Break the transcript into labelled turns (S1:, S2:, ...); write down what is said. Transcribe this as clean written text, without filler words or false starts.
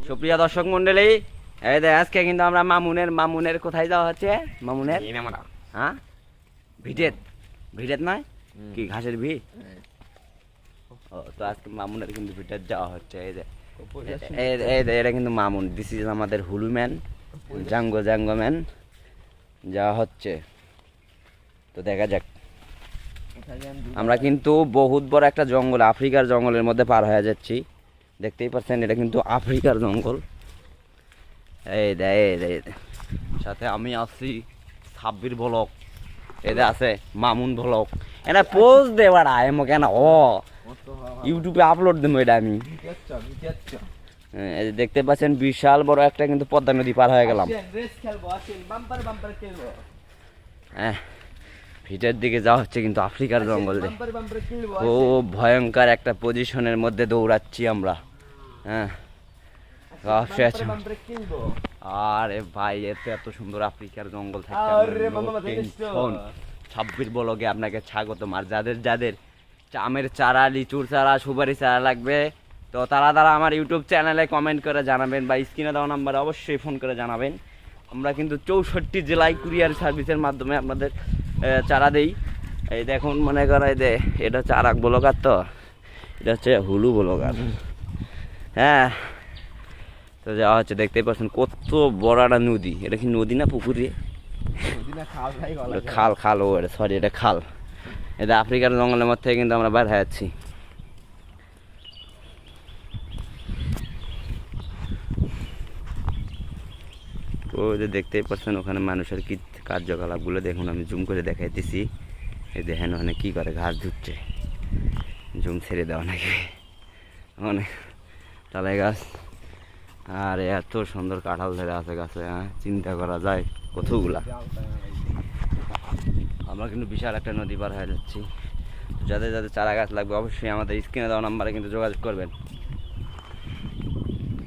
S1: সুপ্রিয় দর্শক মন্ডলী, এই যে আজকে কিন্তু আমরা মামুনের কোথায় যাওয়া হচ্ছে? মামুনের হ্যাঁ ভিটেত নয় কি ঘাসের ভি? ও তো আজকে মামুনের কিন্তু ভিটেত যাওয়া হচ্ছে। এই যে এটা কিন্তু মামুন, দিস ইজ আমাদের হুলু ম্যান, জাঙ্গো ম্যান যাওয়া হচ্ছে। তো দেখা যাক। আমরা কিন্তু বহুত বড় একটা জঙ্গল, আফ্রিকার জঙ্গলের মধ্যে পার হয়ে যাচ্ছি। দেখতেই পাচ্ছেন এটা কিন্তু আফ্রিকার জঙ্গল। এই সাথে আমি আছি সাব্বির ব্লক, এদের আছে মামুন ব্লক। এটা পোস্ট দেবার এমন কেন ইউটিউবে আপলোড দেবো এটা আমি। এই যে দেখতে পাচ্ছেন বিশাল বড় একটা কিন্তু পদ্মা নদী পার হয়ে গেলাম। হ্যাঁ, ভিটের দিকে যাওয়া হচ্ছে কিন্তু আফ্রিকার জঙ্গলে। খুব ভয়ঙ্কর একটা পজিশনের মধ্যে দৌড়াচ্ছি আমরা। হ্যাঁ, আরে ভাই এত সুন্দর আফ্রিকার জঙ্গল থাকে। ছাব্বির ব্লগে আপনাকে স্বাগতম। আর যাদের আমের চারা, লিচুর চারা, সুপারি চারা লাগবে তো তারা আমার ইউটিউব চ্যানেলে কমেন্ট করে জানাবেন বা স্ক্রিনে দেওয়া নাম্বারে অবশ্যই ফোন করে জানাবেন। আমরা কিন্তু 64 জেলায় কুরিয়ার সার্ভিসের মাধ্যমে আপনাদের চারা দেই। এই দেখুন, মনে করা এটা হচ্ছে আরাক ব্লগার, তো এটা হচ্ছে হুলু ব্লগার। হ্যাঁ, তো যাওয়া হচ্ছে। দেখতেই পাচ্ছেন কত বড় একটা নদী। এটা কি নদী না পুকুরে? খাল ও সরি, এটা খাল। এটা আফ্রিকার জঙ্গলের মধ্যে কিন্তু আমরা বাইরে যাচ্ছি। ও যে দেখতেই পাচ্ছেন ওখানে মানুষের কি কার্যকলাপগুলো দেখুন, আমি জুম করে দেখাইতেছি। এই দেখেন ওখানে কি করে, ঘাস ধুচ্ছে। জুম ছেড়ে দেওয়া নাকি অনেক তালে গাছ, আর এত সুন্দর কাঁঠাল ধরে আছে গাছে। হ্যাঁ, চিন্তা করা যায় কতগুলা। আমরা কিন্তু বিশাল একটা নদী পার হয়ে যাচ্ছি। যাদের চারা গাছ লাগবে অবশ্যই আমাদের স্ক্রিনে দেওয়া নাম্বারে কিন্তু যোগাযোগ করবেন।